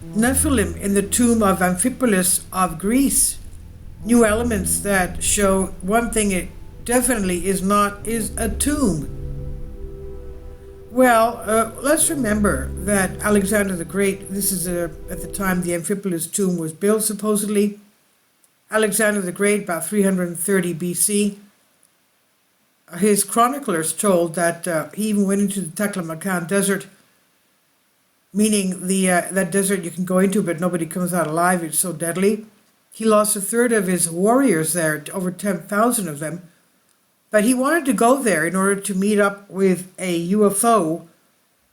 Nephilim in the tomb of Amphipolis of Greece. New elements that show one thing it definitely is not is a tomb. Well, let's remember that Alexander the Great, this is at the time the Amphipolis tomb was built supposedly. Alexander the Great, about 330 BC, his chroniclers told that he even went into the Taklamakan desert, meaning that desert you can go into but nobody comes out alive, it's so deadly. He lost a third of his warriors there, over 10,000 of them. But he wanted to go there in order to meet up with a UFO,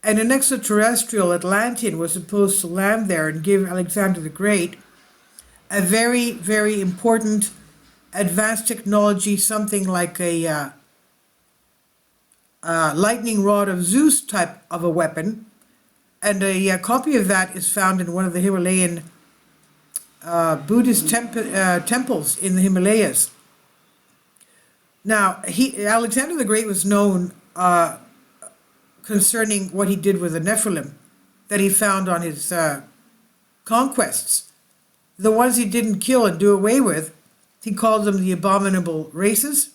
and an extraterrestrial Atlantean was supposed to land there and give Alexander the Great a very, very important advanced technology, something like a lightning rod of Zeus type of a weapon. And a copy of that is found in one of the Himalayan Buddhist temples in the Himalayas. Now, Alexander the Great was known concerning what he did with the Nephilim that he found on his conquests. The ones he didn't kill and do away with, he called them the abominable races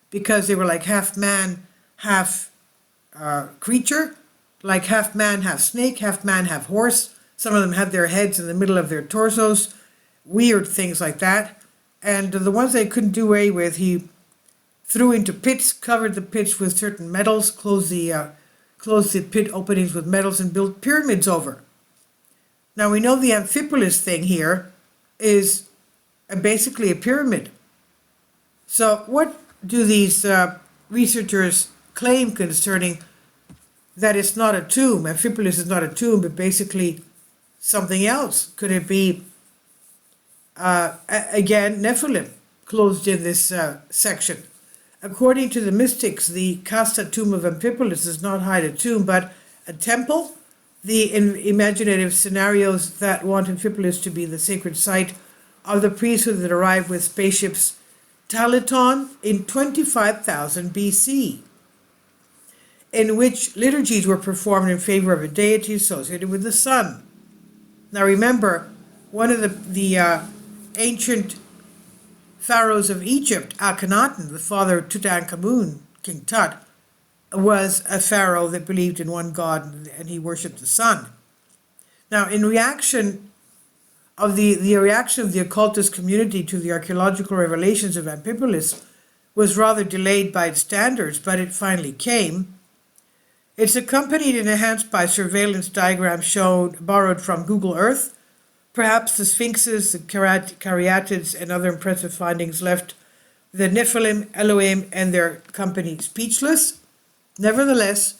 because they were like half man, half creature, like half man, half snake, half man, half horse. Some of them had their heads in the middle of their torsos, weird things like that. And the ones they couldn't do away with, he threw into pits, covered the pits with certain metals, closed the pit openings with metals, and built pyramids over. Now we know the Amphipolis thing here is basically a pyramid. So what do these researchers claim concerning that it's not a tomb? Amphipolis is not a tomb, but basically something else. Could it be, again, Nephilim closed in this section? According to the mystics, the Casta tomb of Amphipolis does not hide a tomb, but a temple. The imaginative scenarios that want Amphipolis to be the sacred site of the priesthood that arrived with spaceships Talaton in 25,000 BC, in which liturgies were performed in favor of a deity associated with the sun. Now remember, one of the ancient pharaohs of Egypt, Akhenaten, the father of Tutankhamun, King Tut, was a pharaoh that believed in one god and he worshipped the sun. Now, in reaction of the reaction of the occultist community to the archaeological revelations of Amphipolis was rather delayed by its standards, but it finally came. It's accompanied and enhanced by surveillance diagrams borrowed from Google Earth. Perhaps the sphinxes, the caryatids, and other impressive findings left the Nephilim, Elohim, and their company speechless. Nevertheless,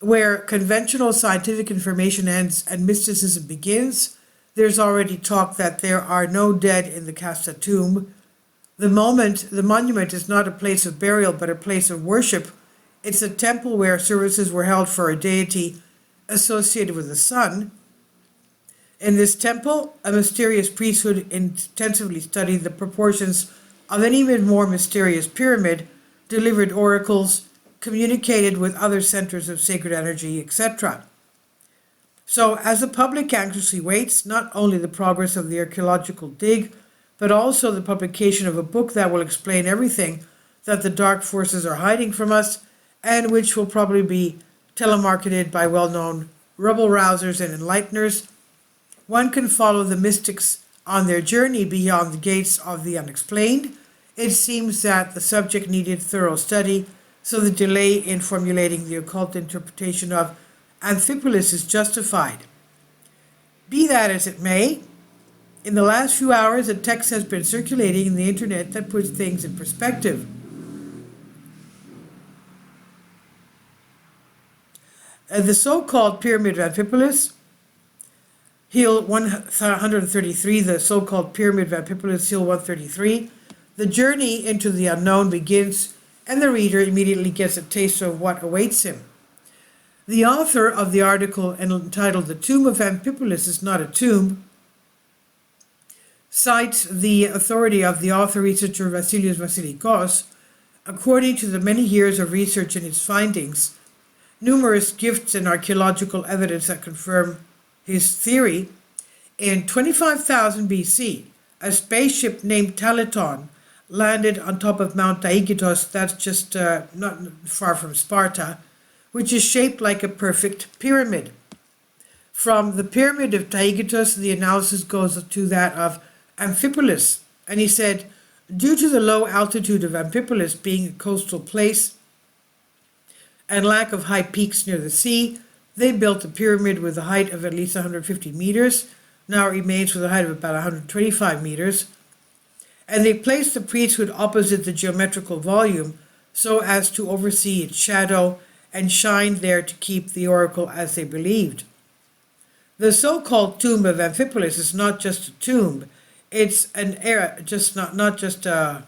where conventional scientific information ends and mysticism begins, there's already talk that there are no dead in the Casta tomb. The monument is not a place of burial, but a place of worship. It's a temple where services were held for a deity associated with the sun. In this temple, a mysterious priesthood intensively studied the proportions of an even more mysterious pyramid, delivered oracles, communicated with other centers of sacred energy, etc. So, as the public anxiously waits, not only the progress of the archaeological dig, but also the publication of a book that will explain everything that the dark forces are hiding from us, and which will probably be telemarketed by well-known rebel-rousers and enlighteners, one can follow the mystics on their journey beyond the gates of the unexplained. It seems that the subject needed thorough study, so the delay in formulating the occult interpretation of Amphipolis is justified. Be that as it may, in the last few hours a text has been circulating in the internet that puts things in perspective. The so-called Pyramid of Amphipolis, Hill 133, the so-called Pyramid of Amphipolis, Hill 133, the journey into the unknown begins, and the reader immediately gets a taste of what awaits him. The author of the article entitled "The Tomb of Amphipolis is Not a Tomb" cites the authority of the author-researcher Vasilios Vasilikos. According to the many years of research and its findings, numerous gifts and archaeological evidence that confirm his theory, in 25,000 BC, a spaceship named Talaton landed on top of Mount Taygetus, that's just not far from Sparta, which is shaped like a perfect pyramid. From the pyramid of Taygetus, the analysis goes to that of Amphipolis. And he said, due to the low altitude of Amphipolis being a coastal place and lack of high peaks near the sea, they built a pyramid with a height of at least 150 meters. Now it remains with a height of about 125 meters. And they placed the priesthood opposite the geometrical volume so as to oversee its shadow and shine there to keep the oracle as they believed. The so-called tomb of Amphipolis is not just a tomb. It's an area, not just a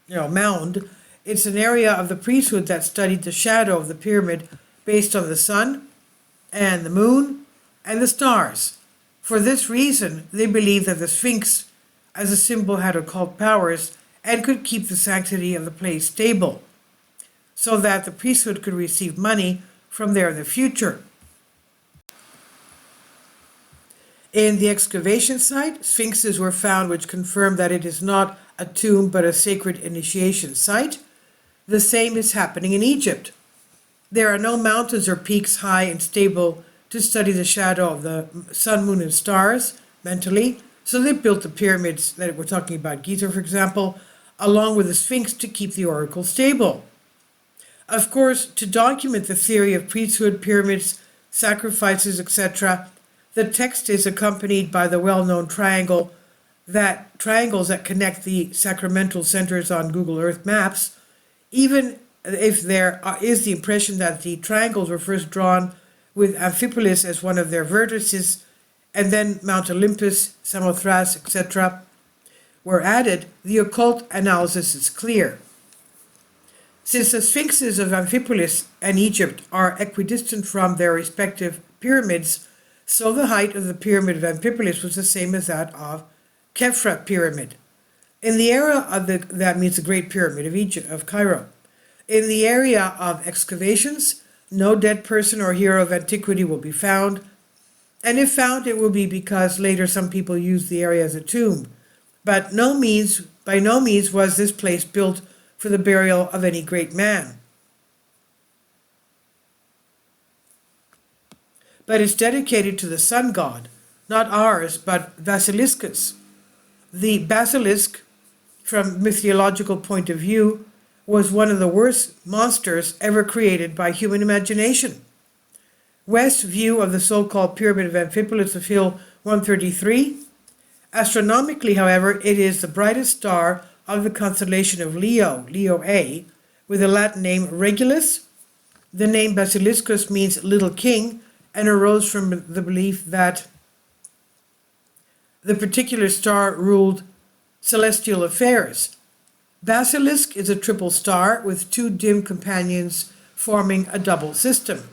mound. It's an area of the priesthood that studied the shadow of the pyramid based on the sun and the moon and the stars. For this reason, they believed that the Sphinx as a symbol had occult powers and could keep the sanctity of the place stable, so that the priesthood could receive money from there in the future. In the excavation site, sphinxes were found which confirm that it is not a tomb but a sacred initiation site. The same is happening in Egypt. There are no mountains or peaks high and stable to study the shadow of the sun, moon, and stars mentally, so they built the pyramids that we're talking about, Giza, for example, along with the Sphinx to keep the oracle stable. Of course, to document the theory of priesthood, pyramids, sacrifices, etc., the text is accompanied by the well-known triangles that connect the sacramental centers on Google Earth maps, even if there is the impression that the triangles were first drawn with Amphipolis as one of their vertices, and then Mount Olympus, Samothrace, etc., were added, the occult analysis is clear. Since the sphinxes of Amphipolis and Egypt are equidistant from their respective pyramids, so the height of the pyramid of Amphipolis was the same as that of Khafra pyramid. In the area of that means the Great Pyramid of Egypt, of Cairo. In the area of excavations, no dead person or hero of antiquity will be found, and if found, it will be because later some people used the area as a tomb. But by no means was this place built for the burial of any great man. But it's dedicated to the sun god, not ours, but Basiliscus. The basilisk, from mythological point of view, was one of the worst monsters ever created by human imagination. West view of the so-called Pyramid of Amphipolis of Hill 133. Astronomically, however, it is the brightest star of the constellation of Leo, Leo A, with the Latin name Regulus. The name Basiliscus means little king, and arose from the belief that the particular star ruled celestial affairs. Basilisk is a triple star with two dim companions forming a double system.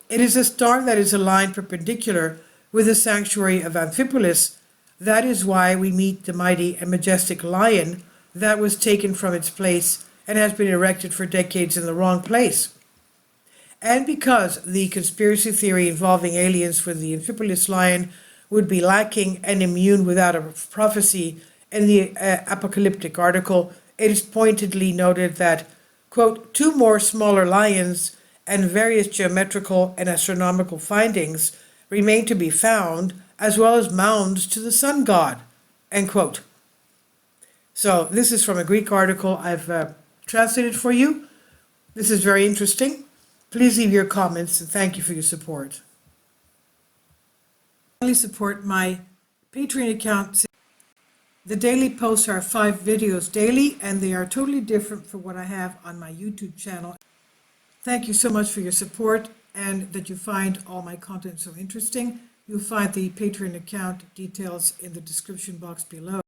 It is a star that is aligned perpendicular with the sanctuary of Amphipolis. That is why we meet the mighty and majestic lion that was taken from its place and has been erected for decades in the wrong place. And because the conspiracy theory involving aliens for the Amphipolis lion would be lacking and immune without a prophecy in the apocalyptic article, it is pointedly noted that, quote, 2 more smaller lions and various geometrical and astronomical findings remain to be found, as well as mounds to the sun god, end quote. So this is from a Greek article I've translated for you. This is very interesting. Please leave your comments, and thank you for your support. Please support my Patreon account. The daily posts are 5 videos daily, and they are totally different from what I have on my YouTube channel. Thank you so much for your support, and that you find all my content so interesting. You'll find the Patreon account details in the description box below.